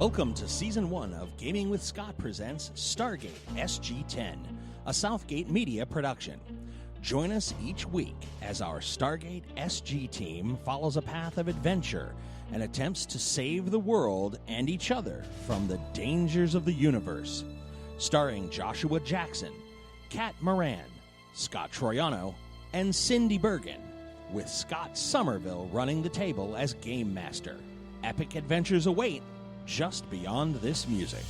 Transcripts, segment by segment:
Welcome to Season 1 of Gaming with Scott presents Stargate SG10, a Southgate Media production. Join us each week as our Stargate SG team follows a path of adventure and attempts to save the world and each other from the dangers of the universe. Starring Joshua Jackson, Kat Moran, Scott Troiano, and Cindy Bergen, with Scott Somerville running the table as Game Master. Epic adventures await just beyond this music.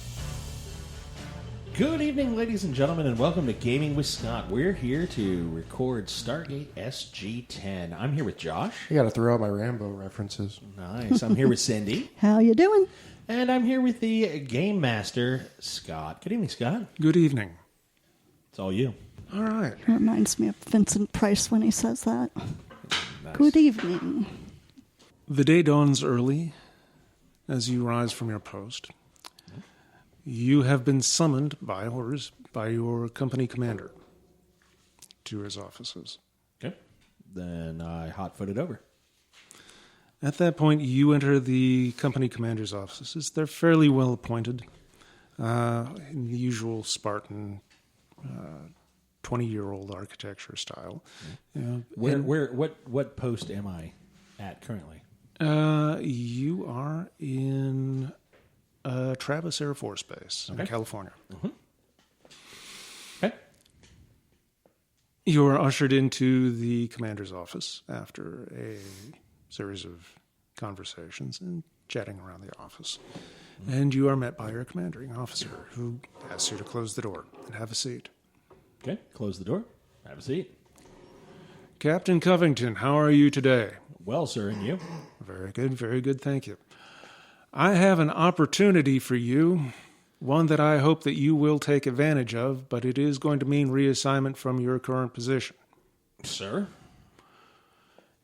Good evening, ladies and gentlemen, and welcome to Gaming with Scott. We're here to record Stargate SG10. I'm here with Josh. You gotta throw out my Rambo references. Nice. I'm here with Cindy. How you doing? And I'm here with the Game Master, Scott. Good evening, Scott. Good evening. It's all you. All right. It reminds me of Vincent Price when he says that. Nice. Good evening. The day dawns early as you rise from your post. You have been summoned by orders by your company commander to his offices. Okay. Then I hot-footed over. At that point, you enter the company commander's offices. They're fairly well appointed, in the usual Spartan 20-year-old architecture style. What post am I at currently? You are in Travis Air Force Base in California. Mm-hmm. Okay. You are ushered into the commander's office after a series of conversations and chatting around the office. Mm-hmm. And you are met by your commanding officer, who asks you to close the door and have a seat. Okay, close the door. Have a seat. Captain Covington, how are you today? Well, sir, and you? Very good, thank you. I have an opportunity for you, one that I hope that you will take advantage of, but it is going to mean reassignment from your current position. Sir?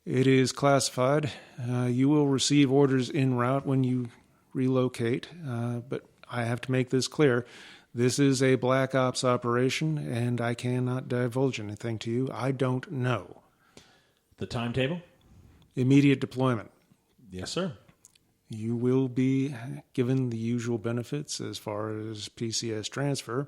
It is classified. You will receive orders en route when you relocate, but I have to make this clear. This is a Black Ops operation, and I cannot divulge anything to you. I don't know. The timetable? Immediate deployment. Yes, sir. You will be given the usual benefits as far as PCS transfer,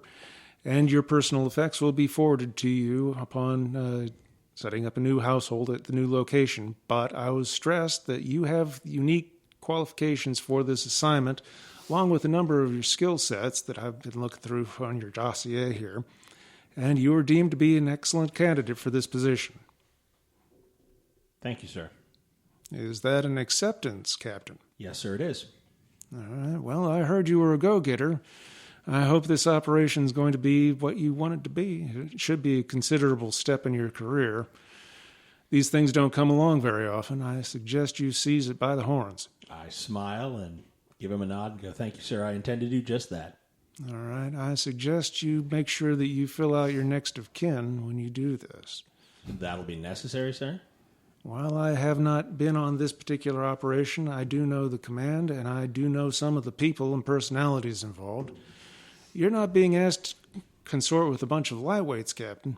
and your personal effects will be forwarded to you upon setting up a new household at the new location. But I was stressed that you have unique qualifications for this assignment, along with a number of your skill sets that I've been looking through on your dossier here, and you are deemed to be an excellent candidate for this position. Thank you, sir. Is that an acceptance, Captain? Yes, sir, it is. All right. Well, I heard you were a go-getter. I hope this operation is going to be what you want it to be. It should be a considerable step in your career. These things don't come along very often. I suggest you seize it by the horns. I smile and give him a nod and go, thank you, sir. I intend to do just that. All right. I suggest you make sure that you fill out your next of kin when you do this. That'll be necessary, sir? While I have not been on this particular operation, I do know the command, and I do know some of the people and personalities involved. You're not being asked to consort with a bunch of lightweights, Captain.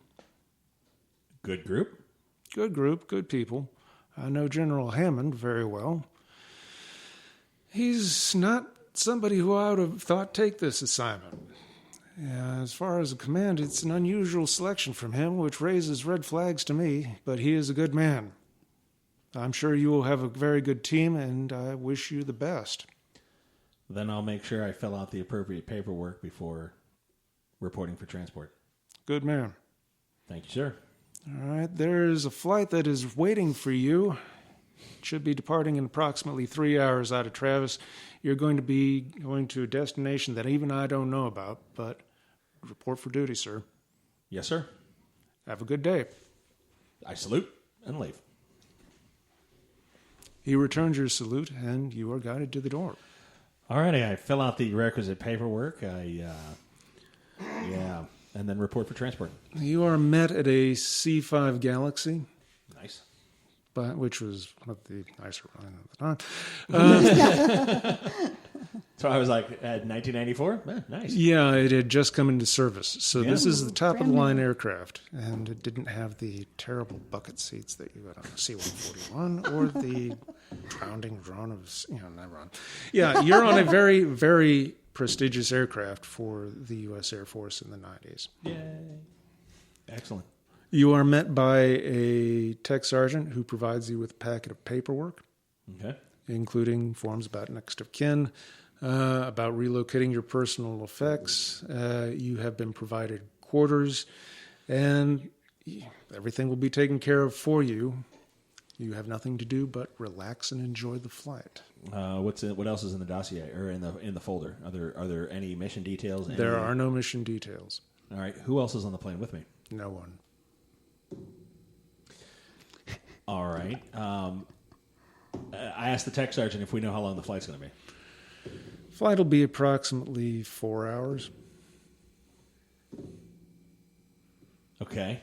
Good group? Good group, good people. I know General Hammond very well. He's not somebody who I would have thought take this assignment. As far as the command, it's an unusual selection from him, which raises red flags to me, but he is a good man. I'm sure you will have a very good team, and I wish you the best. Then I'll make sure I fill out the appropriate paperwork before reporting for transport. Good man. Thank you, sir. All right, there's a flight that is waiting for you. It should be departing in approximately 3 hours out of Travis. You're going to be going to a destination that even I don't know about, but report for duty, sir. Yes, sir. Have a good day. I salute and leave. He returns your salute, and you are guided to the door. All righty, I fill out the requisite paperwork. And then report for transport. You are met at a C5 Galaxy. Nice. Which was one of the nicer ones at the time. So I was like, at 1994? Nice. Yeah, it had just come into service. So this is the top-of-the-line Brand new. aircraft, and it didn't have the terrible bucket seats that you got on a C-141 or the drowning drone of, never on. Yeah, you're on a very, very prestigious aircraft for the U.S. Air Force in the 90s. Yay. Excellent. You are met by a tech sergeant who provides you with a packet of paperwork, Okay. including forms about next of kin, about relocating your personal effects. You have been provided quarters, and everything will be taken care of for you. You have nothing to do but relax and enjoy the flight. What else is in the dossier or in the folder? Are there any mission details? There are no mission details. All right. Who else is on the plane with me? No one. All right. I asked the tech sergeant if we know how long the flight's going to be. Flight will be approximately 4 hours. Okay.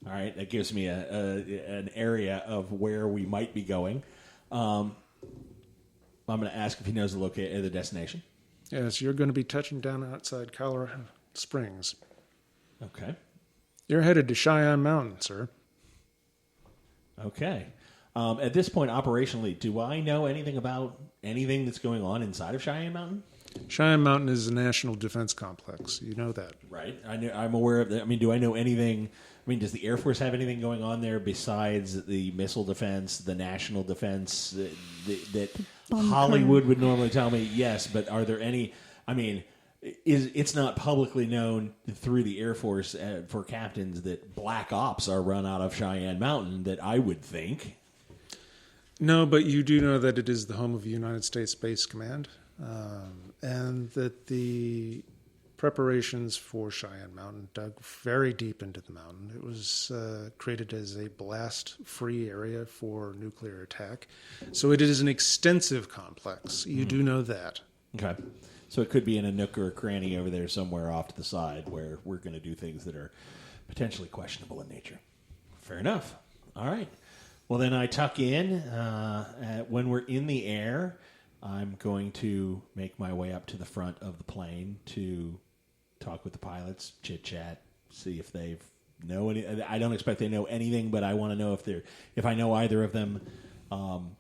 All right. That gives me an area of where we might be going. I'm going to ask if he knows the destination. Yes, you're going to be touching down outside Colorado Springs. Okay. You're headed to Cheyenne Mountain, sir. Okay. At this point, operationally, do I know anything about anything that's going on inside of Cheyenne Mountain? Cheyenne Mountain is a national defense complex. You know that. Right. I'm aware of that. I mean, do I know anything? I mean, does the Air Force have anything going on there besides the missile defense, the national defense that Hollywood would normally tell me? Yes, but are there any? I mean, it's not publicly known through the Air Force for captains that black ops are run out of Cheyenne Mountain, that I would think. No, but you do know that it is the home of the United States Space Command, and that the preparations for Cheyenne Mountain dug very deep into the mountain. It was created as a blast-free area for nuclear attack. So it is an extensive complex. You do know that. Okay. So it could be in a nook or a cranny over there somewhere off to the side where we're going to do things that are potentially questionable in nature. Fair enough. All right. Well, then I tuck in. When we're in the air, I'm going to make my way up to the front of the plane to talk with the pilots, chit-chat, see if they know any. I don't expect they know anything, but I want to know if I know either of them,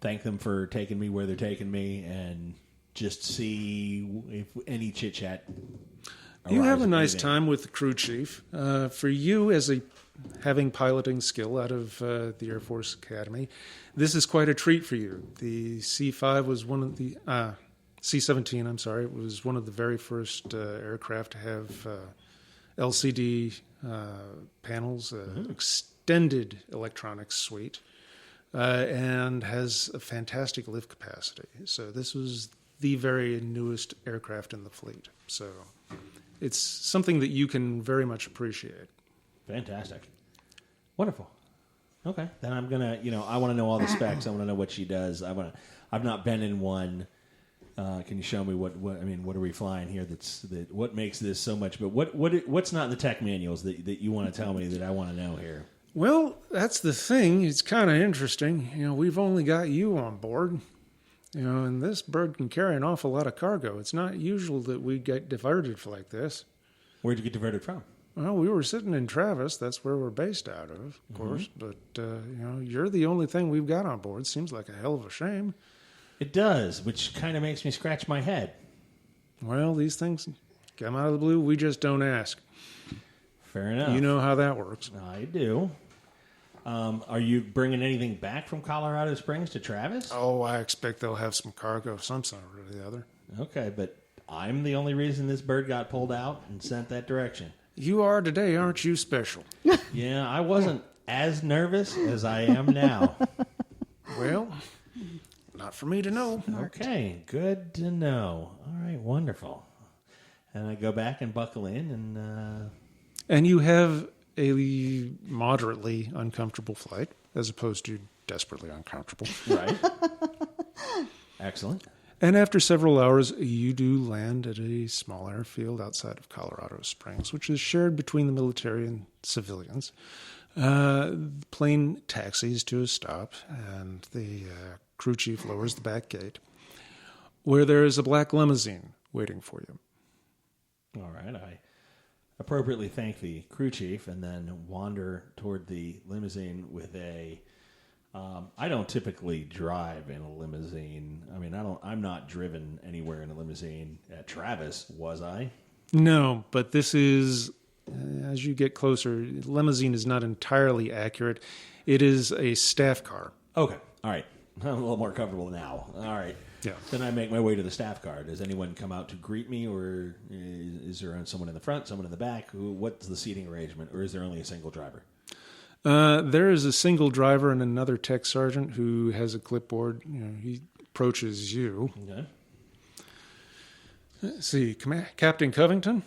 thank them for taking me where they're taking me, and just see if any chit-chat You have a arises. nice time with the crew chief. For you, as having piloting skill out of the Air Force Academy, this is quite a treat for you. The C-5 was one of the C-17. I'm sorry, it was one of the very first aircraft to have LCD panels, extended electronics suite, and has a fantastic lift capacity. So this was the very newest aircraft in the fleet. So it's something that you can very much appreciate. Fantastic. Wonderful. Okay. Then I'm going to, I want to know all the specs. I want to know what she does. I've not been in one. Can you show me what are we flying here what makes this so much, but what's not in the tech manuals that you want to tell me that I want to know here? Well, that's the thing. It's kind of interesting. We've only got you on board. And this bird can carry an awful lot of cargo. It's not usual that we get diverted like this. Where'd you get diverted from? Well, we were sitting in Travis. That's where we're based out of course. But, you're the only thing we've got on board. Seems like a hell of a shame. It does, which kind of makes me scratch my head. Well, these things come out of the blue. We just don't ask. Fair enough. You know how that works. I do. Are you bringing anything back from Colorado Springs to Travis? Oh, I expect they'll have some cargo of some sort or the other. Okay, but I'm the only reason this bird got pulled out and sent that direction. You are today, aren't you special? Yeah, I wasn't as nervous as I am now. Well, not for me to know. Okay, good to know. All right, wonderful. And I go back and buckle in, And you have a moderately uncomfortable flight, as opposed to desperately uncomfortable. right. Excellent. And after several hours, you do land at a small airfield outside of Colorado Springs, which is shared between the military and civilians. The plane taxis to a stop, and the crew chief lowers the back gate. where there is a black limousine waiting for you. All right. I appropriately thank the crew chief and then wander toward the limousine with a... I don't typically drive in a limousine. I mean, I'm not driven anywhere in a limousine. At Travis, was I? No, but this is, as you get closer, limousine is not entirely accurate. It is a staff car. Okay. All right. I'm a little more comfortable now. All right. Yeah. Then I make my way to the staff car. Does anyone come out to greet me, or is there someone in the front, someone in the back? What's the seating arrangement, or is there only a single driver? There is a single driver and another tech sergeant who has a clipboard. He approaches you. Okay. Let's see, Captain Covington.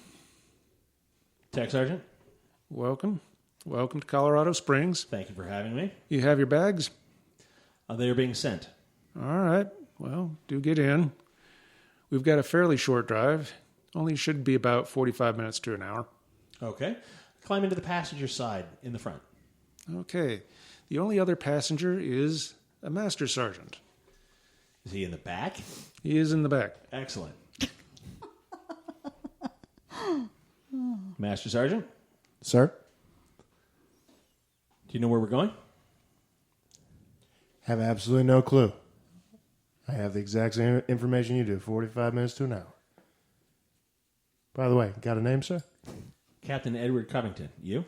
Tech sergeant. Welcome. Welcome to Colorado Springs. Thank you for having me. You have your bags? They are being sent. All right. Well, do get in. We've got a fairly short drive. Only should be about 45 minutes to an hour. Okay. Climb into the passenger side in the front. Okay. The only other passenger is a master sergeant. Is he in the back? He is in the back. Excellent. Master Sergeant? Sir? Do you know where we're going? Have absolutely no clue. I have the exact same information you do, 45 minutes to an hour. By the way, got a name, sir? Captain Edward Covington. You?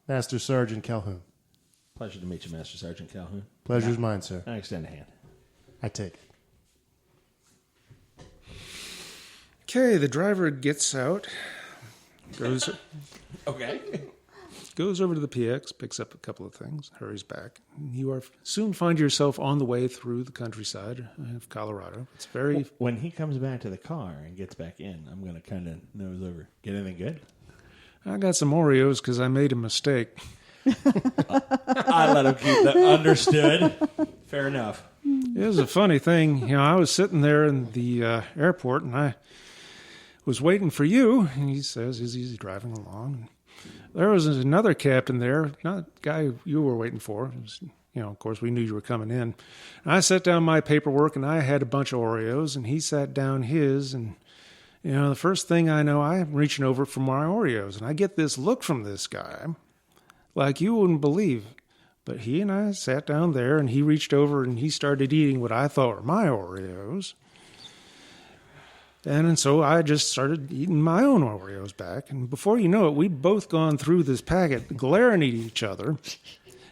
Master Sergeant Calhoun. Pleasure to meet you, Master Sergeant Calhoun. Pleasure's mine, sir. I extend a hand. I take it. Okay, the driver gets out, goes over to the PX, picks up a couple of things, hurries back. You soon find yourself on the way through the countryside of Colorado. It's very... When he comes back to the car and gets back in, I'm going to kind of nose over. Get anything good? I got some Oreos because I made a mistake. I let him keep that. Understood. Fair enough. It was a funny thing. I was sitting there in the airport, and I was waiting for you. And he says, as he's driving along, there was another captain there, not the guy you were waiting for. It was, of course, we knew you were coming in. And I set down my paperwork, and I had a bunch of Oreos, and he sat down his, and the first thing I know, I'm reaching over for my Oreos, and I get this look from this guy, like you wouldn't believe. But he and I sat down there, and he reached over, and he started eating what I thought were my Oreos. And so I just started eating my own Oreos back. And before you know it, we'd both gone through this packet, glaring at each other.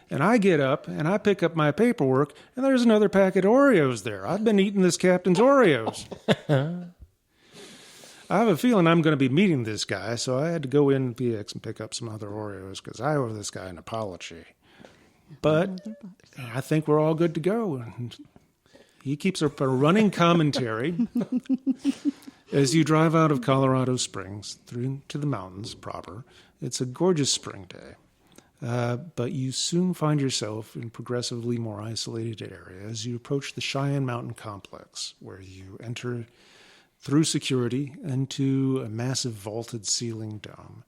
And I get up, and I pick up my paperwork, and there's another packet of Oreos there. I've been eating this captain's Oreos. I have a feeling I'm going to be meeting this guy, so I had to go in PX and pick up some other Oreos because I owe this guy an apology. But I think we're all good to go. He keeps up a running commentary as you drive out of Colorado Springs through to the mountains proper. It's a gorgeous spring day, but you soon find yourself in progressively more isolated area as you approach the Cheyenne Mountain Complex, where you enter through security into a massive vaulted ceiling dome.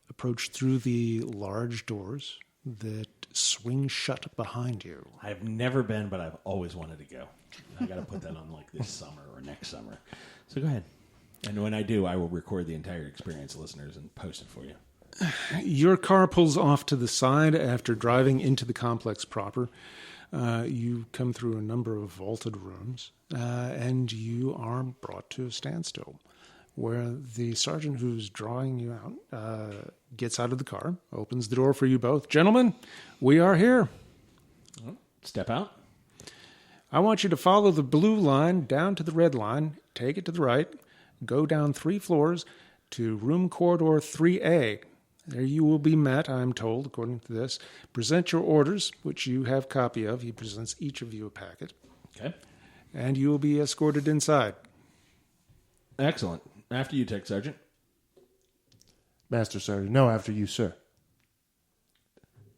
Approach through the large doors that swing shut behind you. I've never been, but I've always wanted to go. I got to put that on like this summer or next summer. So go ahead. And when I do, I will record the entire experience, listeners, and post it for you. Your car pulls off to the side after driving into the complex proper. You come through a number of vaulted rooms, and you are brought to a standstill, where the sergeant who's drawing you out gets out of the car, opens the door for you both. Gentlemen, we are here. Step out. I want you to follow the blue line down to the red line, take it to the right, go down 3 floors to room corridor 3A. There you will be met, I'm told, according to this. Present your orders, which you have copy of. He presents each of you a packet. Okay. And you will be escorted inside. Excellent. After you, Tech Sergeant. Master Sergeant. No, after you, sir.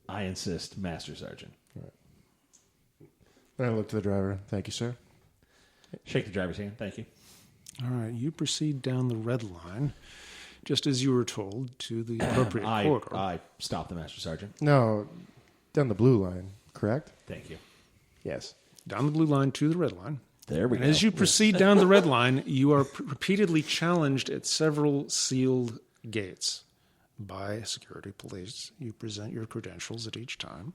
I insist, Master Sergeant. I look to the driver. Thank you, sir. Shake the driver's hand. Thank you. All right, you proceed down the red line, just as you were told, to the appropriate corridor. I stop the Master Sergeant. No, down the blue line, correct? Thank you. Yes. Down the blue line to the red line. There we And go. as you proceed down the red line, you are repeatedly challenged at several sealed gates by security police. You present your credentials at each time,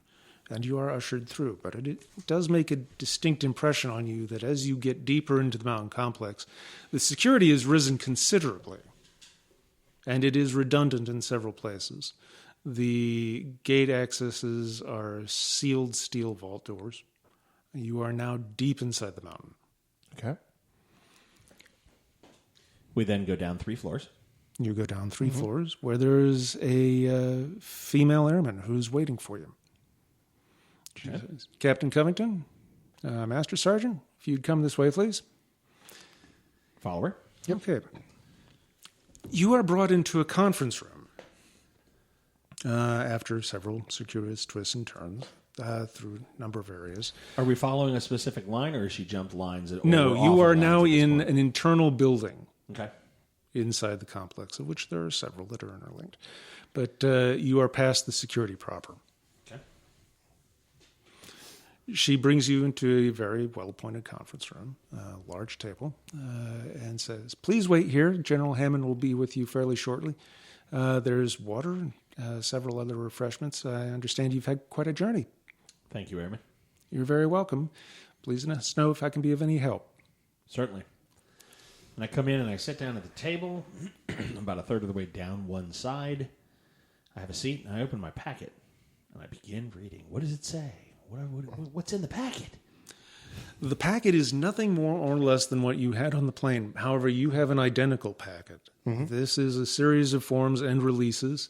and you are ushered through. But it does make a distinct impression on you that as you get deeper into the mountain complex, the security has risen considerably, and it is redundant in several places. The gate accesses are sealed steel vault doors. You are now deep inside the mountain. Okay. We then go down 3 floors. You go down 3 floors where there's a female airman who's waiting for you. She says, Captain Covington, Master Sergeant, if you'd come this way, please. Follower. Okay. You are brought into a conference room after several circuitous twists and turns through a number of areas. Are we following a specific line, or has she jumped lines? No, you are now in an internal building. Okay. Inside the complex, of which there are several that are interlinked. But you are past the security proper. Okay. She brings you into a very well-appointed conference room, large table, and says, please wait here. General Hammond will be with you fairly shortly. There's water and several other refreshments. I understand you've had quite a journey. Thank you, Airman. You're very welcome. Please let us know if I can be of any help. Certainly. And I come in and I sit down at the table, about a third of the way down one side. I have a seat and I open my packet and I begin reading. What does it say? What's in the packet? The packet is nothing more or less than what you had on the plane. However, you have an identical packet. This is a series of forms and releases.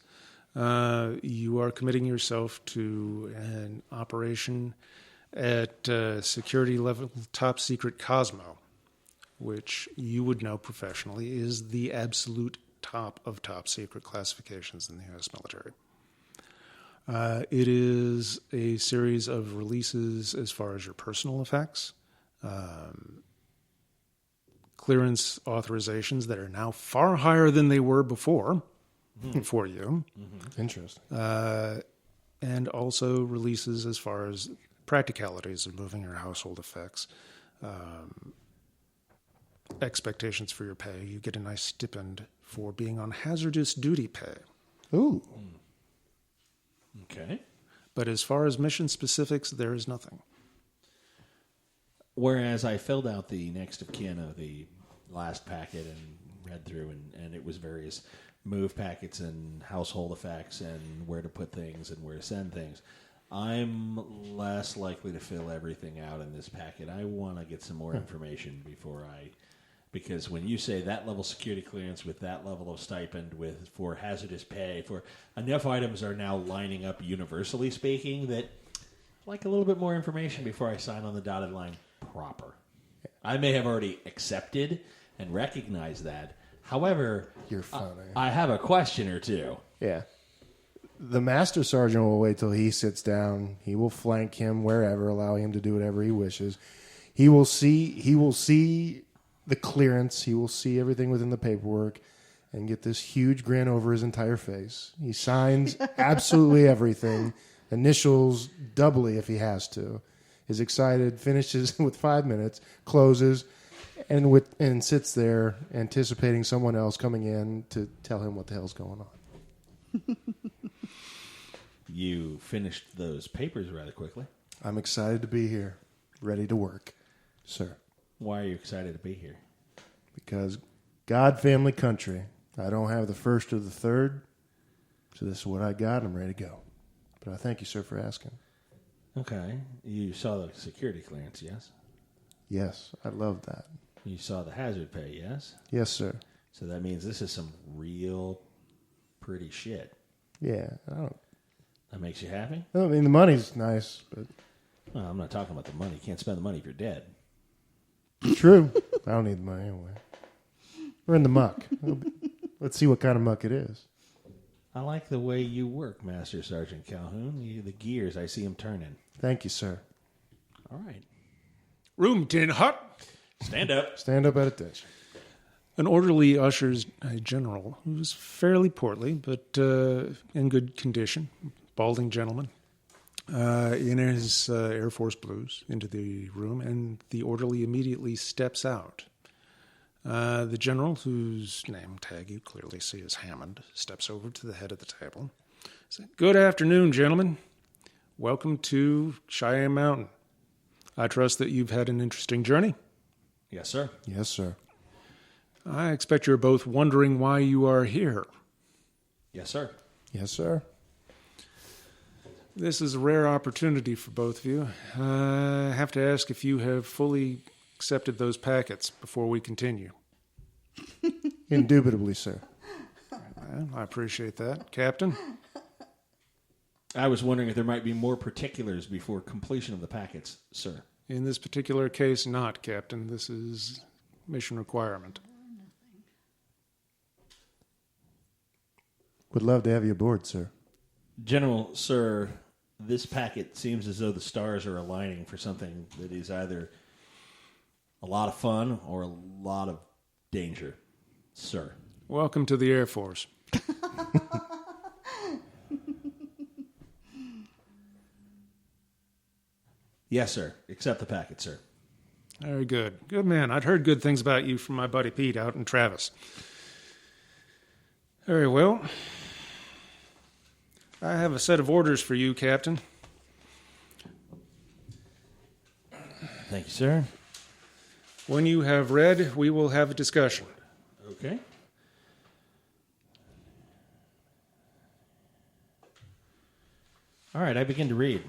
You are committing yourself to an operation at security level top secret Cosmo, which you would know professionally is the absolute top of top secret classifications in the U.S. military. It is a series of releases as far as your personal effects, clearance authorizations that are now far higher than they were before for you. Interesting. And also releases as far as practicalities of moving your household effects, expectations for your pay. You get a nice stipend for being on hazardous duty pay. Ooh. Okay. But as far as mission specifics, there is nothing. Whereas I filled out the next of kin of the last packet and read through, and it was various move packets and household effects and where to put things and where to send things. I'm less likely to fill everything out in this packet. I want to get some more information because when you say that level security clearance with that level of stipend for hazardous pay, for enough items are now lining up universally speaking that I'd like a little bit more information before I sign on the dotted line proper. I may have already accepted and recognized that. However, You're funny. I have a question or two. Yeah. The Master Sergeant will wait till he sits down. He will flank him wherever, allow him to do whatever he wishes. He will see the clearance. He will see everything within the paperwork and get this huge grin over his entire face. He signs absolutely everything, initials doubly if he has to. Is excited, finishes with 5 minutes, closes, and sits there anticipating someone else coming in to tell him what the hell's going on. You finished those papers rather quickly. I'm excited to be here, ready to work, sir. Why are you excited to be here? Because God, family, country. I don't have the first or the third, so this is what I got. I'm ready to go. But I thank you, sir, for asking. Okay. You saw the security clearance, yes? Yes, I love that. You saw the hazard pay, yes? Yes, sir. So that means this is some real pretty shit. Yeah, That makes you happy? I mean, the money's nice, but Well, I'm not talking about the money. You can't spend the money if you're dead. true. I don't need the money anyway. We're in the muck. Let's see what kind of muck it is. I like the way you work, Master Sergeant Calhoun. The gears, I see them turning. Thank you, sir. All right. Room 10 hot. Stand up. Stand up at attention. An orderly ushers a general who was fairly portly, but in good condition, balding gentleman, in his Air Force Blues into the room, and the orderly immediately steps out. The general, whose name tag you clearly see is Hammond, steps over to the head of the table. Says, "Good afternoon, gentlemen. Welcome to Cheyenne Mountain. I trust that you've had an interesting journey." Yes, sir. Yes, sir. "I expect you're both wondering why you are here. Yes, sir. Yes, sir. This is a rare opportunity for both of you. I have to ask if you have fully accepted those packets before we continue." Indubitably, sir. Well, I appreciate that. Captain? I was wondering if there might be more particulars before completion of the packets, sir. In this particular case, not, Captain. This is mission requirement. Would love to have you aboard, sir. General, sir, this packet seems as though the stars are aligning for something that is either a lot of fun or a lot of danger, sir. Welcome to the Air Force. Yes, sir. Accept the packet, sir. Very good. Good man. I'd heard good things about you from my buddy Pete out in Travis. Very well. I have a set of orders for you, Captain. Thank you, sir. When you have read, we will have a discussion. Okay. All right, I begin to read.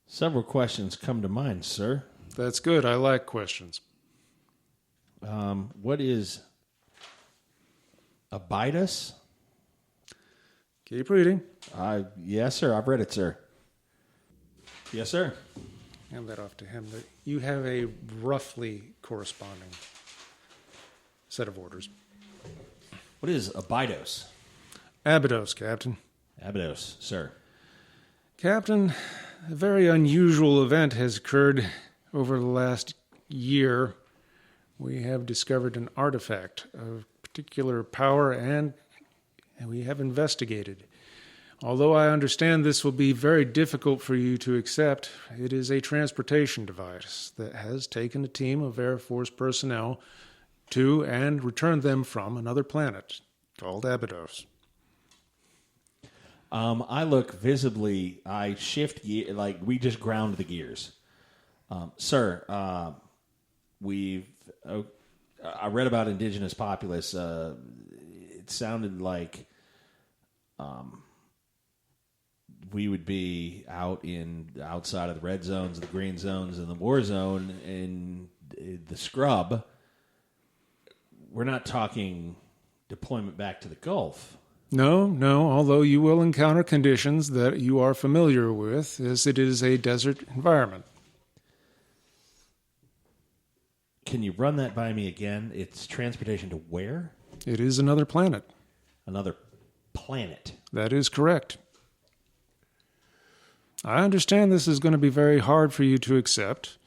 Several questions come to mind, sir. That's good. I like questions. What is Abidus? Keep reading. Yes, sir. I've read it, sir. Yes, sir. Hand that off to him. You have a roughly corresponding set of orders. What is Abydos? Abydos, Captain. Abydos, sir. Captain, a very unusual event has occurred over the last year. We have discovered an artifact of particular power, and we have investigated. Although I understand this will be very difficult for you to accept, it is a transportation device that has taken a team of Air Force personnel to and returned them from another planet called Abydos. I look visibly, I shift, like we just ground the gears. Sir, I read about indigenous populace. It sounded like we would be outside of the red zones, the green zones, and the war zone, in the scrub. We're not talking deployment back to the Gulf. No, although you will encounter conditions that you are familiar with, as it is a desert environment. Can you run that by me again? It's transportation to where? It is another planet. Another planet. That is correct. I understand this is going to be very hard for you to accept,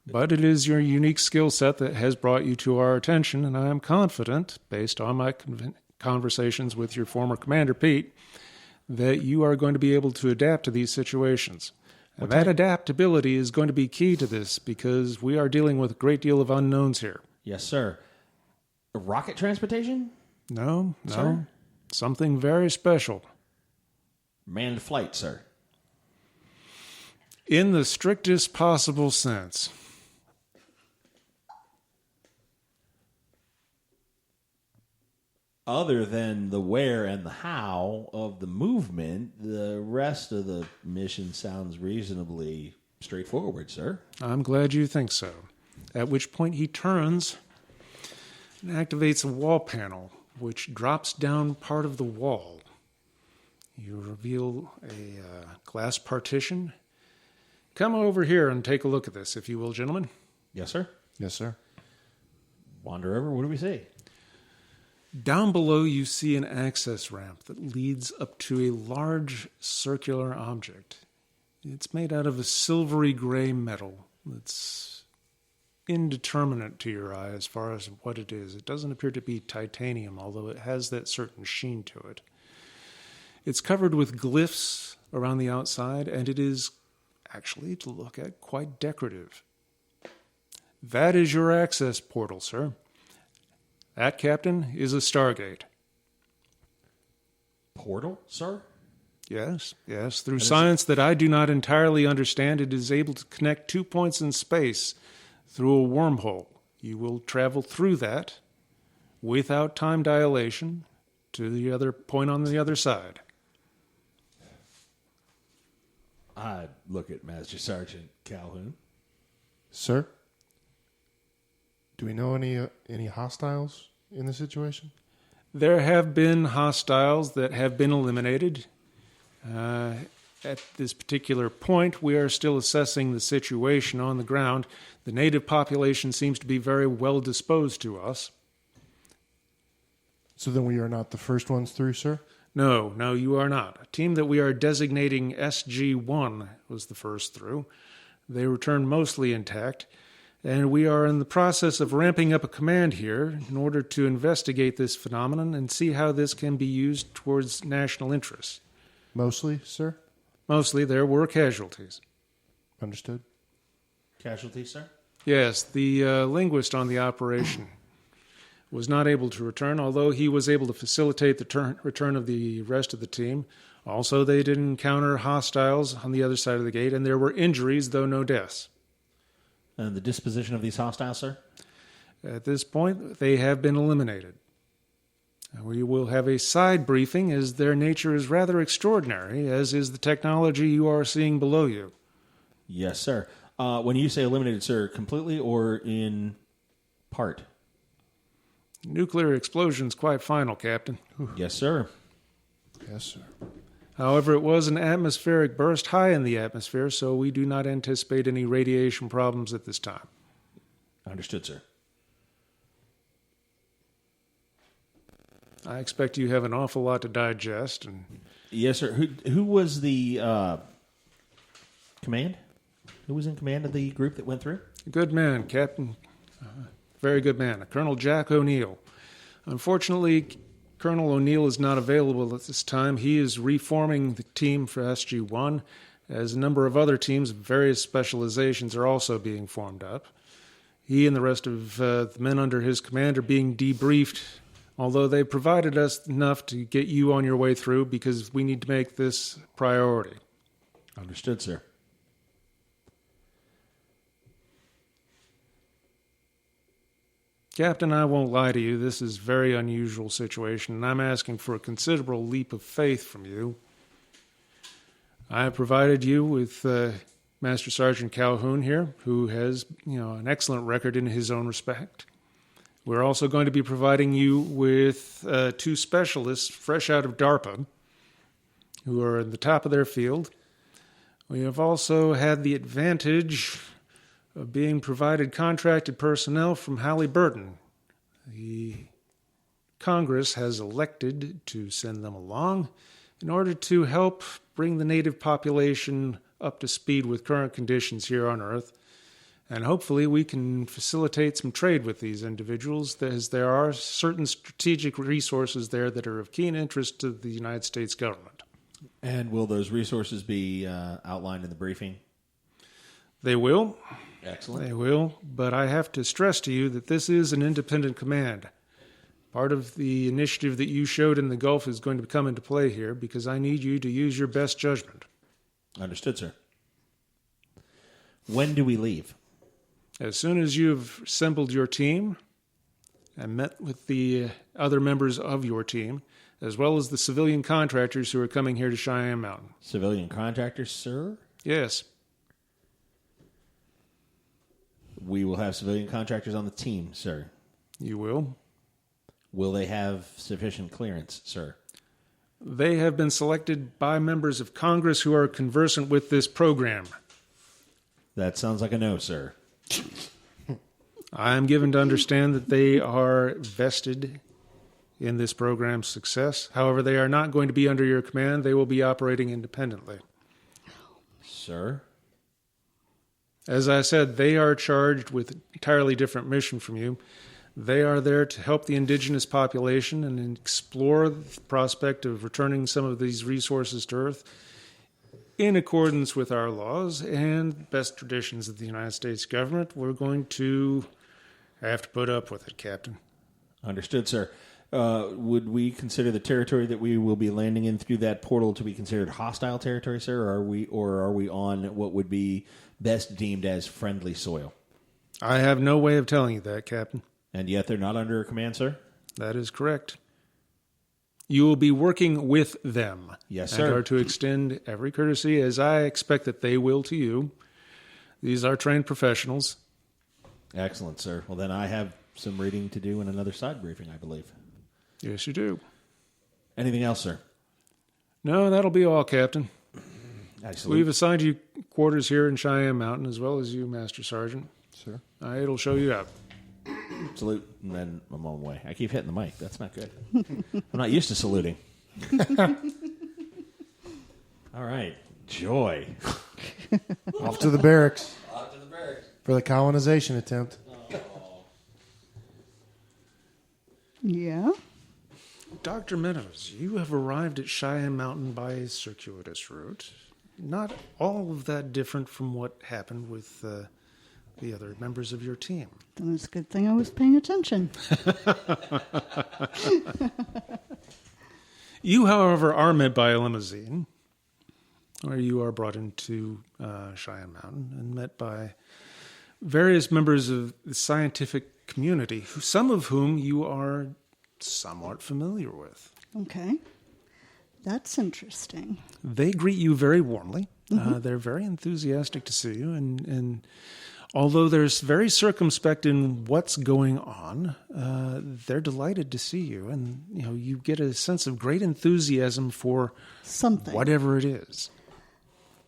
but it is your unique skill set that has brought you to our attention, and I am confident, based on my conversations with your former commander, Pete, that you are going to be able to adapt to these situations. And that adaptability is going to be key to this, because we are dealing with a great deal of unknowns here. Yes, sir. Rocket transportation? No. Sir? Something very special. Manned flight, sir. In the strictest possible sense. Other than the where and the how of the movement, the rest of the mission sounds reasonably straightforward, sir. I'm glad you think so. At which point he turns and activates a wall panel, which drops down part of the wall. You reveal a glass partition. Come over here and take a look at this, if you will, gentlemen. Yes, sir. Yes, sir. Wander over. What do we see? Down below, you see an access ramp that leads up to a large circular object. It's made out of a silvery gray metal that's indeterminate to your eye as far as what it is. It doesn't appear to be titanium, although it has that certain sheen to it. It's covered with glyphs around the outside, and it is actually, to look at, quite decorative. That is your access portal, sir. That, Captain, is a Stargate. Portal, sir? Yes. Through science that I do not entirely understand, it is able to connect 2 points in space through a wormhole. You will travel through that without time dilation to the other point on the other side. I look at Master Sergeant Calhoun. Sir, do we know any hostiles in the situation? There have been hostiles that have been eliminated. At this particular point, we are still assessing the situation on the ground. The native population seems to be very well disposed to us. So then we are not the first ones through, sir? No, you are not. A team that we are designating SG10 was the first through. They returned mostly intact, and we are in the process of ramping up a command here in order to investigate this phenomenon and see how this can be used towards national interests. Mostly, sir? Mostly there were casualties. Understood. Casualties, sir? Yes, the linguist on the operation was not able to return, although he was able to facilitate the return of the rest of the team. Also, they did encounter hostiles on the other side of the gate, and there were injuries, though no deaths. And the disposition of these hostiles, sir? At this point, they have been eliminated. We will have a side briefing, as their nature is rather extraordinary, as is the technology you are seeing below you. Yes, sir. When you say eliminated, sir, completely or in part? Nuclear explosion's quite final, Captain. Yes, sir. Yes, sir. However, it was an atmospheric burst high in the atmosphere, so we do not anticipate any radiation problems at this time. Understood, sir. I expect you have an awful lot to digest. And Yes, sir. Who was the command? Who was in command of the group that went through? a good man, Captain. Very good man. Colonel Jack O'Neill. Unfortunately, Colonel O'Neill is not available at this time. He is reforming the team for SG1, as a number of other teams of various specializations are also being formed up. He and the rest of the men under his command are being debriefed, although they provided us enough to get you on your way through because we need to make this priority. Understood, sir. Captain, I won't lie to you. This is a very unusual situation, and I'm asking for a considerable leap of faith from you. I have provided you with Master Sergeant Calhoun here, who has, an excellent record in his own respect. We're also going to be providing you with 2 specialists fresh out of DARPA, who are at the top of their field. We have also had the advantage of being provided contracted personnel from Halliburton. The Congress has elected to send them along in order to help bring the native population up to speed with current conditions here on Earth. And hopefully we can facilitate some trade with these individuals, as there are certain strategic resources there that are of keen interest to the United States government. And will those resources be outlined in the briefing? They will. Excellent. They will, but I have to stress to you that this is an independent command. Part of the initiative that you showed in the Gulf is going to come into play here because I need you to use your best judgment. Understood, sir. When do we leave? As soon as you've assembled your team and met with the other members of your team, as well as the civilian contractors who are coming here to Cheyenne Mountain. Civilian contractors, sir? Yes. We will have civilian contractors on the team, sir. You will. Will they have sufficient clearance, sir? They have been selected by members of Congress who are conversant with this program. That sounds like a no, sir. I am given to understand that they are vested in this program's success. However, they are not going to be under your command. They will be operating independently. Sir? As I said, they are charged with an entirely different mission from you. They are there to help the indigenous population and explore the prospect of returning some of these resources to Earth in accordance with our laws and best traditions of the United States government. We're going to have to put up with it, Captain. Understood, sir. Would we consider the territory that we will be landing in through that portal to be considered hostile territory, sir, or are we on what would be best deemed as friendly soil? I have no way of telling you that, Captain. And yet they're not under command, sir? That is correct. You will be working with them. Yes, and sir. are to extend every courtesy, as I expect that they will to you. These are trained professionals. Excellent, sir. Well, then I have some reading to do in another side briefing, I believe. Yes, you do. Anything else, sir? No, that'll be all, Captain. Excellent. We've assigned you quarters here in Cheyenne Mountain, as well as you, Master Sergeant. Sir. It'll show you out. Salute, and then I'm on my way. I keep hitting the mic. That's not good. I'm not used to saluting. All right. Joy. Off to the barracks Off to the barracks. for the colonization attempt. Yeah. Dr. Meadows, you have arrived at Cheyenne Mountain by a circuitous route. Not all of that different from what happened with the other members of your team. Then it's a good thing I was paying attention. You, however, are met by a limousine, where you are brought into Cheyenne Mountain and met by various members of the scientific community, some of whom you are somewhat familiar with. Okay. That's interesting. They greet you very warmly. They're very enthusiastic to see you, and although they're very circumspect in what's going on, they're delighted to see you, and you get a sense of great enthusiasm for Something. whatever it is.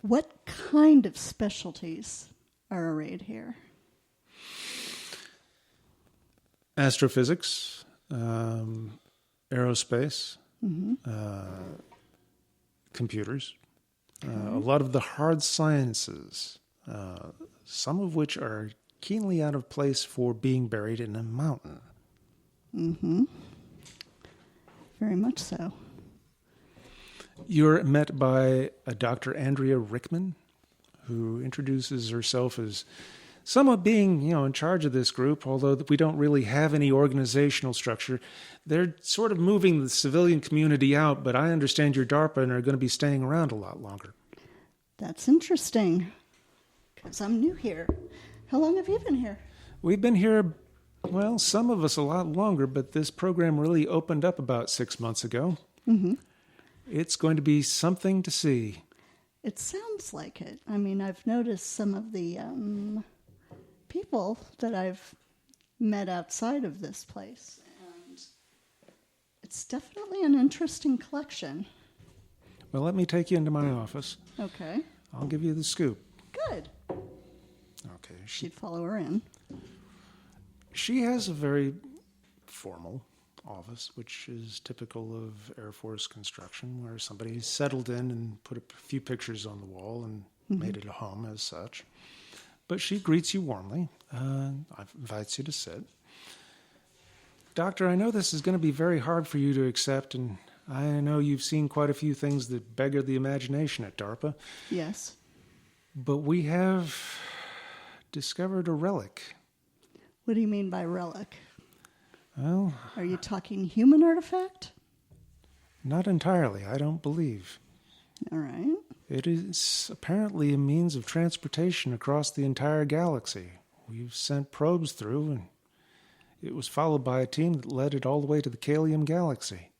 What kind of specialties are arrayed here? Astrophysics, aerospace, computers, a lot of the hard sciences, some of which are keenly out of place for being buried in a mountain. Mm-hmm. Very much so. You're met by a Dr. Andrea Rickman, who introduces herself as somewhat being, in charge of this group, although we don't really have any organizational structure. They're sort of moving the civilian community out, but I understand you're DARPA and are going to be staying around a lot longer. That's interesting, because I'm new here. How long have you been here? We've been here, well, some of us a lot longer, but this program really opened up about 6 months ago. Mm-hmm. It's going to be something to see. It sounds like it. I mean, I've noticed some of the people that I've met outside of this place, and it's definitely an interesting collection. Well, let me take you into my office. Okay. I'll give you the scoop. Good. Okay. She'd follow her in. She has a very formal office, which is typical of Air Force construction, where somebody settled in and put a few pictures on the wall and made it a home as such. But she greets you warmly, invites you to sit. Doctor, I know this is going to be very hard for you to accept, and I know you've seen quite a few things that beggar the imagination at DARPA. Yes. But we have discovered a relic. What do you mean by relic? Well, Are you talking human artifact? not entirely, I don't believe. All right. It is apparently a means of transportation across the entire galaxy. We've sent probes through, and it was followed by a team that led it all the way to the Kalium galaxy.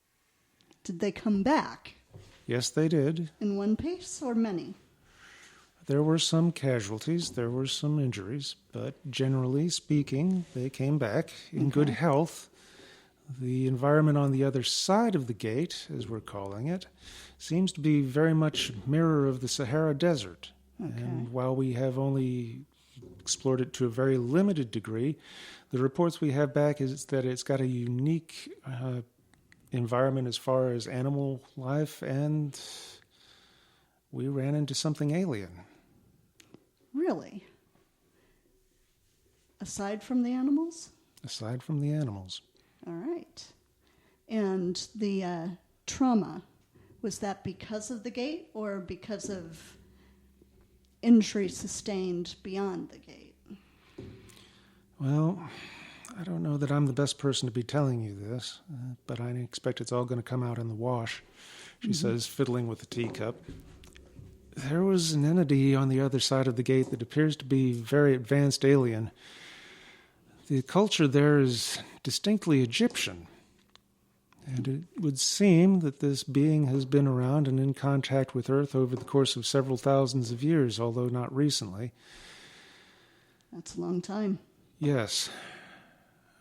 Did they come back Yes, they did. in one piece or many? There were some casualties, there were some injuries, but generally speaking, they came back in good health. The environment on the other side of the gate, as we're calling it, seems to be very much a mirror of the Sahara Desert. Okay. And while we have only explored it to a very limited degree, the reports we have back is that it's got a unique environment as far as animal life, and we ran into something alien. Really? Aside from the animals? Aside from the animals. All right. And the trauma, was that because of the gate or because of injury sustained beyond the gate? Well, I don't know that I'm the best person to be telling you this, but I expect it's all going to come out in the wash, she says, fiddling with the teacup. There was an entity on the other side of the gate that appears to be very advanced alien. The culture there is distinctly Egyptian, and it would seem that this being has been around and in contact with Earth over the course of several thousands of years, although not recently. That's a long time. Yes.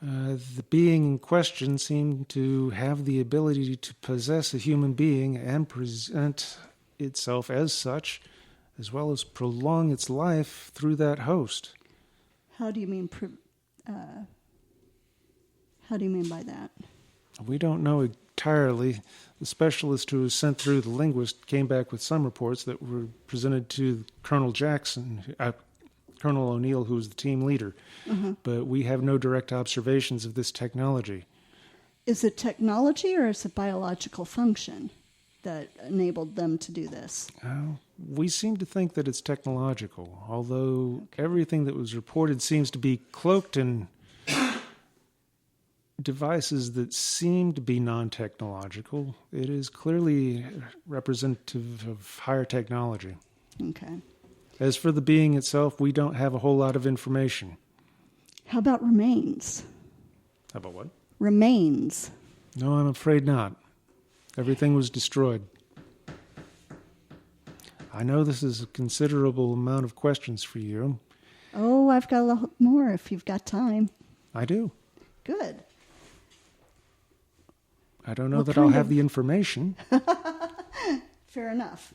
The being in question seemed to have the ability to possess a human being and present itself as such, as well as prolong its life through that host. How do you mean? How do you mean by that? We don't know entirely. The specialist who was sent through the linguist came back with some reports that were presented to Colonel Jackson, Colonel O'Neill, who was the team leader. But we have no direct observations of this technology. Is it technology or is it biological function that enabled them to do this? We seem to think that it's technological, although everything that was reported seems to be cloaked in devices that seem to be non-technological. It is clearly representative of higher technology. Okay. As for the being itself, we don't have a whole lot of information. How about remains? How about what? Remains. No, I'm afraid not. Everything was destroyed. I know this is a considerable amount of questions for you. Oh, I've got a lot more if you've got time. I do. Good. I don't know that I'll have the information. Fair enough.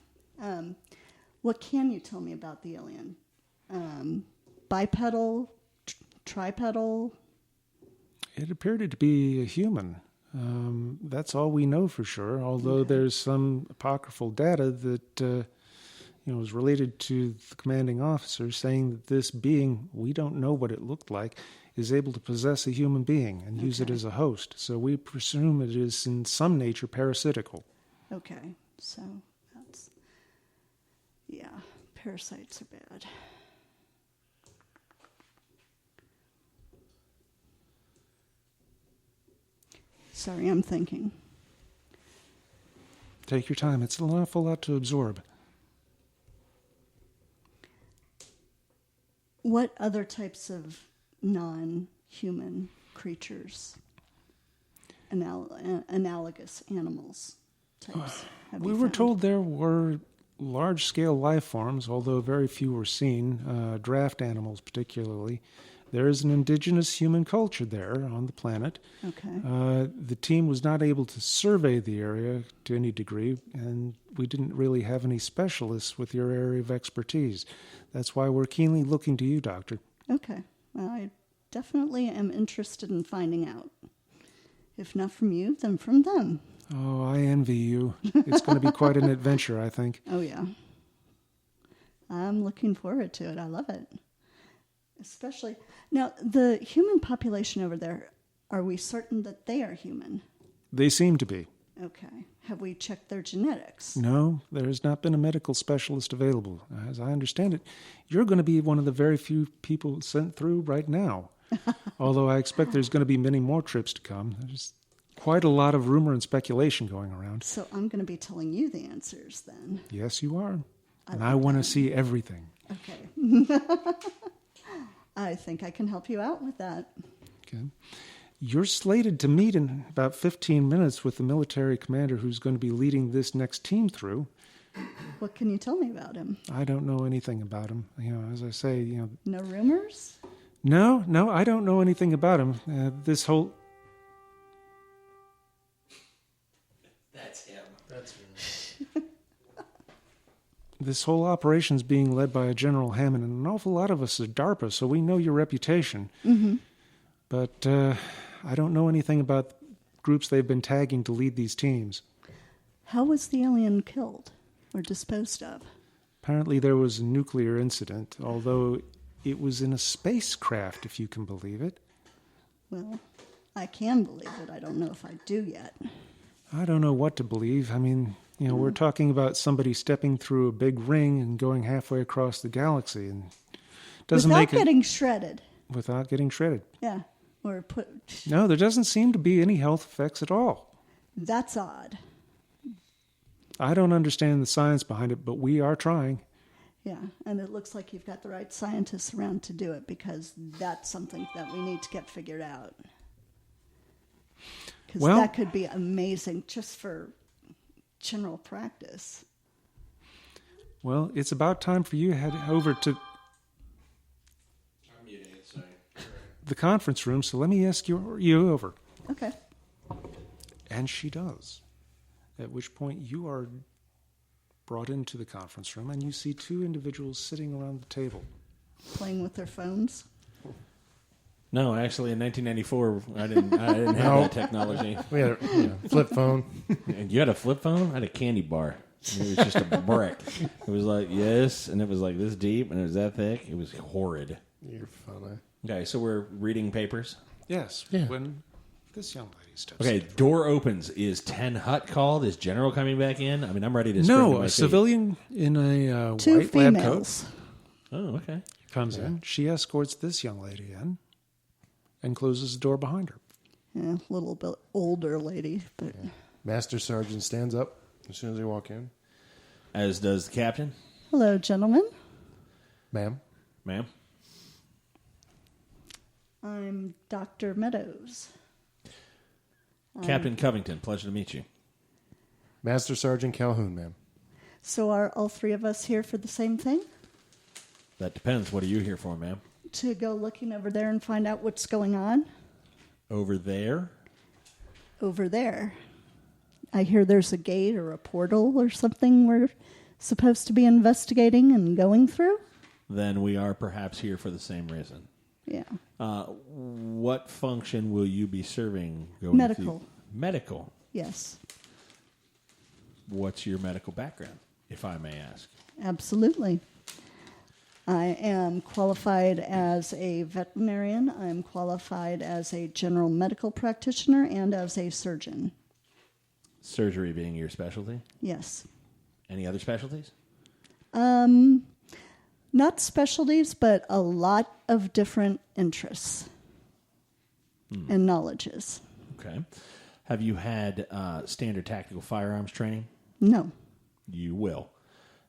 What can you tell me about the alien? Bipedal, tripedal? It appeared to be a human. That's all we know for sure, although there's some apocryphal data that is related to the commanding officer saying that this being, we don't know what it looked like, is able to possess a human being and use it as a host. So we presume it is in some nature parasitical. Okay, so that's... Yeah, parasites are bad. Sorry, I'm thinking. Take your time. It's an awful lot to absorb. What other types of non-human creatures, analogous animals types have We you were found? told there were large-scale life forms, although very few were seen, draft animals particularly. There is an indigenous human culture there on the planet. Okay. The team was not able to survey the area to any degree, and we didn't really have any specialists with your area of expertise. That's why we're keenly looking to you, Doctor. Okay. Well, I definitely am interested in finding out. If not from you, then from them. Oh, I envy you. It's going to be quite an adventure, I think. Oh, yeah. I'm looking forward to it. I love it. Especially... Now, the human population over there, are we certain that they are human? They seem to be. Okay. Have we checked their genetics? No, there has not been a medical specialist available. As I understand it, you're going to be one of the very few people sent through right now. Although I expect there's going to be many more trips to come. There's quite a lot of rumor and speculation going around. So I'm going to be telling you the answers then. Yes, you are. I want to see everything. Okay. I think I can help you out with that. Okay. You're slated to meet in about 15 minutes with the military commander who's going to be leading this next team through. What can you tell me about him? I don't know anything about him. As I say, No rumors? No, I don't know anything about him. This whole... That's him. That's This whole operation's being led by a General Hammond, and an awful lot of us are DARPA, so we know your reputation. Mm-hmm. But I don't know anything about groups they've been tagging to lead these teams. How was the alien killed or disposed of? Apparently there was a nuclear incident, although it was in a spacecraft, if you can believe it. Well, I can believe it. I don't know if I do yet. I don't know what to believe. I mean, we're talking about somebody stepping through a big ring and going halfway across the galaxy, and doesn't Without make it getting shredded. without getting shredded. Yeah. Or put. No, there doesn't seem to be any health effects at all. That's odd. I don't understand the science behind it, but we are trying. Yeah, and it looks like you've got the right scientists around to do it, because that's something that we need to get figured out. Because that could be amazing just for general practice. Well, it's about time for you to head over to the conference room, so let me ask you over. Okay. And she does. At which point you are brought into the conference room and you see two individuals sitting around the table. Playing with their phones. No, actually, in 1994, I didn't have that technology. We had a flip phone. And you had a flip phone? I had a candy bar. It was just a brick. It was like, yes, and it was like this deep, and it was that thick. It was horrid. You're funny. Okay, so we're reading papers. Yes. Yeah. When this young lady steps Okay, in. door opens. Is 10 Hut called? Is General coming back in? I mean, I'm ready to spring to No, my a feet. civilian in a Two white lab coat females. Oh, okay. comes in. She escorts this young lady in and closes the door behind her. Yeah, a little bit older lady, but Master Sergeant stands up as soon as they walk in. As does the captain. hello, gentlemen. Ma'am. Ma'am. I'm Dr. Meadows. Captain Covington, pleasure to meet you. Master Sergeant Calhoun, ma'am. So are all three of us here for the same thing? That depends. What are you here for, ma'am? To go looking over there and find out what's going on? Over there? Over there. I hear there's a gate or a portal or something we're supposed to be investigating and going through? Then we are perhaps here for the same reason. Yeah. What function will you be serving? Going Medical. through? Medical. Yes, What's your medical background, if I may ask? absolutely. I am qualified as a veterinarian. I'm qualified as a general medical practitioner and as a surgeon. Surgery being your specialty? Yes. Any other specialties? Not specialties, but a lot of different interests and knowledges. Okay. Have you had standard tactical firearms training? No. You will.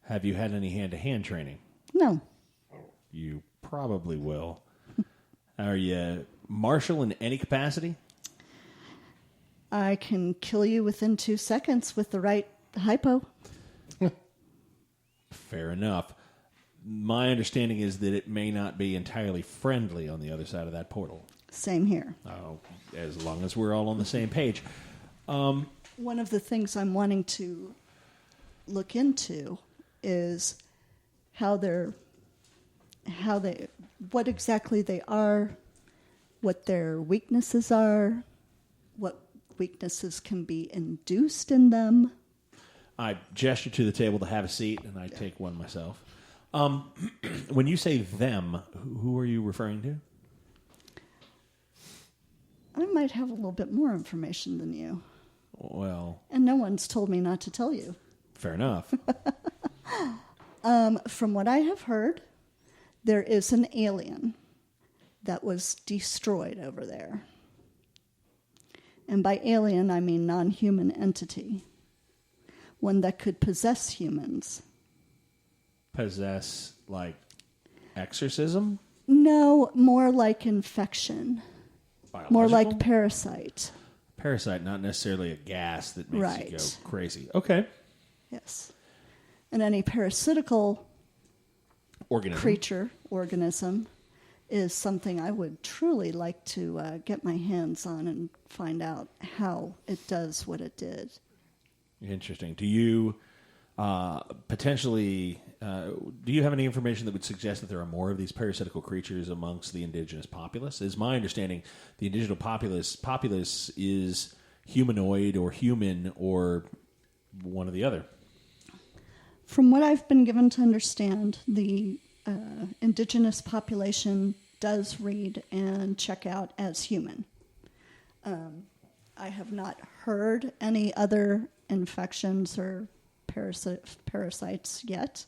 Have you had any hand-to-hand training? No. You probably will. Are you marshal in any capacity? I can kill you within 2 seconds with the right hypo. Fair enough. My understanding is that it may not be entirely friendly on the other side of that portal. Same here. Oh, as long as we're all on the same page. One of the things I'm wanting to look into is what exactly they are, what their weaknesses are, what weaknesses can be induced in them. I gesture to the table to have a seat, and I take one myself. When you say them, who are you referring to? I might have a little bit more information than you. Well, And no one's told me not to tell you. fair enough. From what I have heard, there is an alien that was destroyed over there. And by alien, I mean non-human entity. One that could possess humans. Possess, like, exorcism? No, more like infection. Biological? More like parasite. Parasite, not necessarily a gas that makes you go Right. crazy. Okay. Yes. And any parasitical Organism. organism, is something I would truly like to get my hands on and find out how it does what it did. Interesting. Do you potentially... do you have any information that would suggest that there are more of these parasitical creatures amongst the indigenous populace? Is my understanding the indigenous populace is humanoid or human or one or the other? From what I've been given to understand, the indigenous population does read and check out as human. I have not heard any other infections or parasites yet,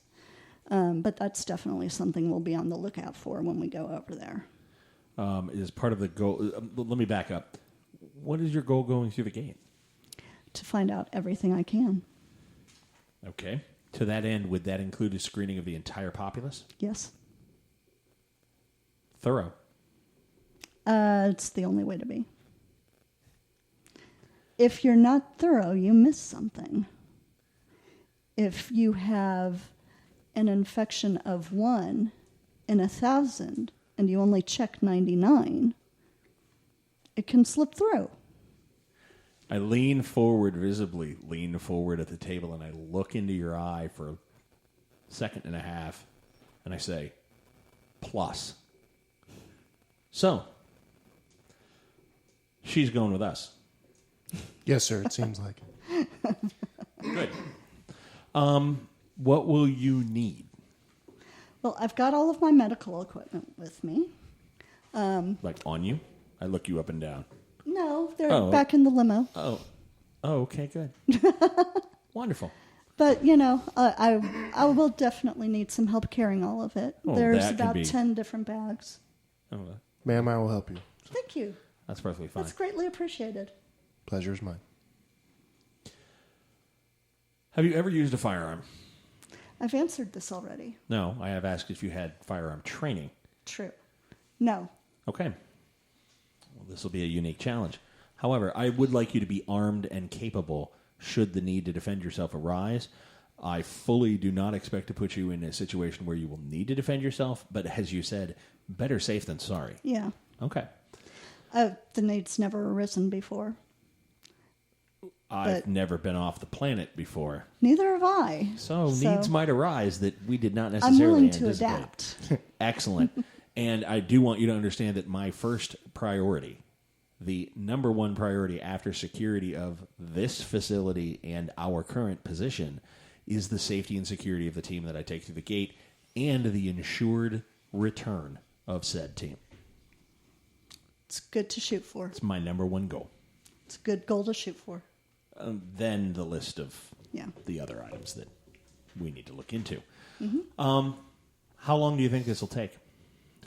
but that's definitely something we'll be on the lookout for when we go over there. Is part of the goal. Let me back up. What is your goal going through the gate? To find out everything I can. Okay. To that end, would that include a screening of the entire populace? Yes. Thorough. It's the only way to be. If you're not thorough, you miss something. If you have an infection of 1 in 1,000 and you only check 99, it can slip through. I visibly lean forward at the table, and I look into your eye for a second and a half, and I say, plus. So, she's going with us. Yes, sir. It seems like it. Good. What will you need? Well, I've got all of my medical equipment with me. Like on you? I look you up and down. No, they're back in the limo. Oh, okay, good. Wonderful. But, I will definitely need some help carrying all of it. Oh, There's that can about be- 10 different bags. Oh, Ma'am, I will help you. Thank you. that's perfectly fine. That's greatly appreciated. Pleasure is mine. Have you ever used a firearm? I've answered this already. No, I have asked if you had firearm training. True. No. Okay. Well, this will be a unique challenge. However, I would like you to be armed and capable should the need to defend yourself arise. I fully do not expect to put you in a situation where you will need to defend yourself, but as you said, better safe than sorry. Yeah. Okay. The need's never arisen before. I've But- never been off the planet before. Neither have I. So needs might arise that we did not I'm necessarily willing to anticipate. adapt. Excellent. And I do want you to understand that my first priority, the number one priority after security of this facility and our current position, is the safety and security of the team that I take through the gate and the ensured return of said team. It's good to shoot for. It's my number one goal. It's a good goal to shoot for. Then the list of Yeah. the other items that we need to look into. Mm-hmm. How long do you think this will take?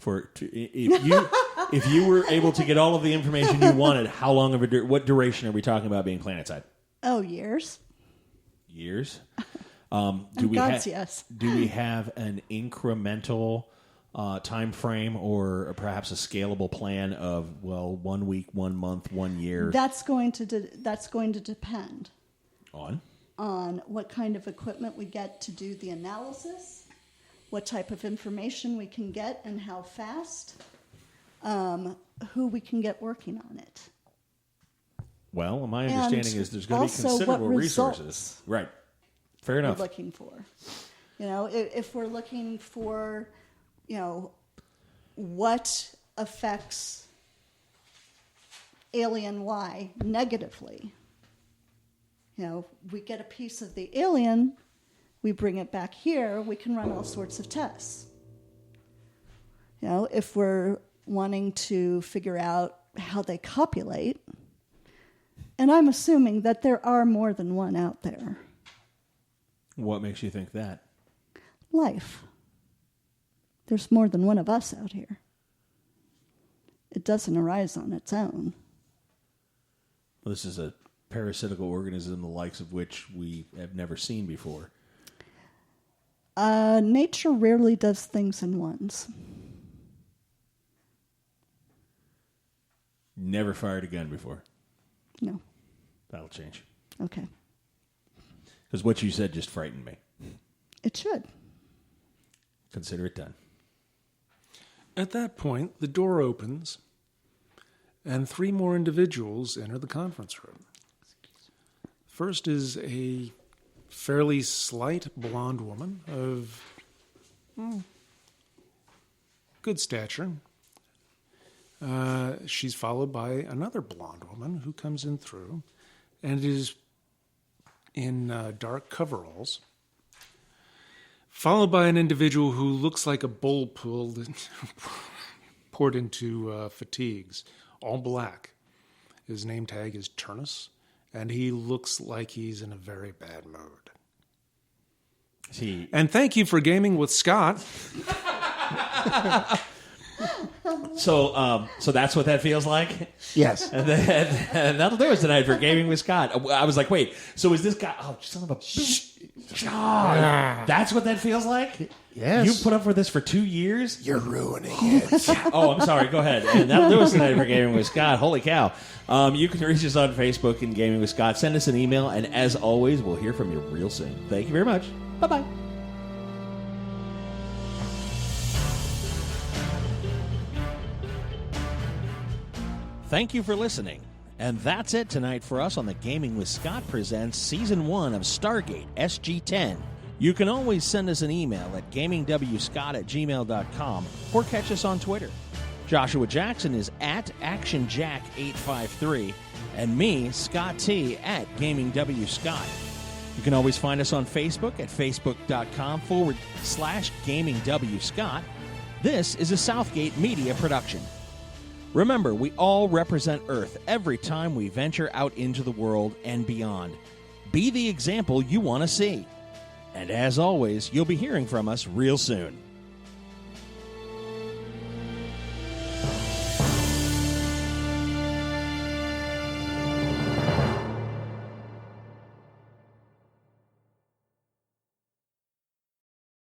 If you were able to get all of the information you wanted, how long of what duration are we talking about being planetside? Oh, years? Years. Yes. Do we have an incremental time frame or perhaps a scalable plan of 1 week, 1 month, 1 year? That's going to depend on what kind of equipment we get to do the analysis, what type of information we can get and how fast, who we can get working on it. Well, my understanding is there's going to be also considerable what resources. results Right. Fair enough. we're looking for. If we're looking for, what affects alien Y negatively. We get a piece of the alien, we bring it back here, we can run all sorts of tests. If we're wanting to figure out how they copulate, and I'm assuming that there are more than one out there. What makes you think that? Life. There's more than one of us out here. It doesn't arise on its own. Well, this is a parasitical organism the likes of which we have never seen before. Nature rarely does things in ones. Never fired a gun before. No. That'll change. Okay. Because what you said just frightened me. It should. Consider it done. At that point, the door opens, and 3 more individuals enter the conference room. First is a fairly slight blonde woman of good stature. She's followed by another blonde woman who comes in through and is in dark coveralls. followed by an individual who looks like a bull poured into fatigues, all black. His name tag is Turnus, and he looks like he's in a very bad mood. And thank you for gaming with Scott. So that's what that feels like? Yes. And that'll do us tonight for Gaming with Scott. I was like, wait, so is this guy... Oh, son of a... That's what that feels like? Yes. You put up with this for 2 years? You're ruining it. Oh, I'm sorry. Go ahead. And that'll do us tonight for Gaming with Scott. Holy cow. You can reach us on Facebook and Gaming with Scott. Send us an email, and as always, we'll hear from you real soon. Thank you very much. Bye-bye. Thank you for listening. And that's it tonight for us on the Gaming with Scott Presents Season 1 of Stargate SG10. You can always send us an email at gamingwscott@gmail.com or catch us on Twitter. Joshua Jackson is at ActionJack853 and me, Scott T, at GamingWScott. You can always find us on Facebook at facebook.com/GamingWScott. This is a Southgate Media production. Remember, we all represent Earth every time we venture out into the world and beyond. Be the example you want to see. And as always, you'll be hearing from us real soon.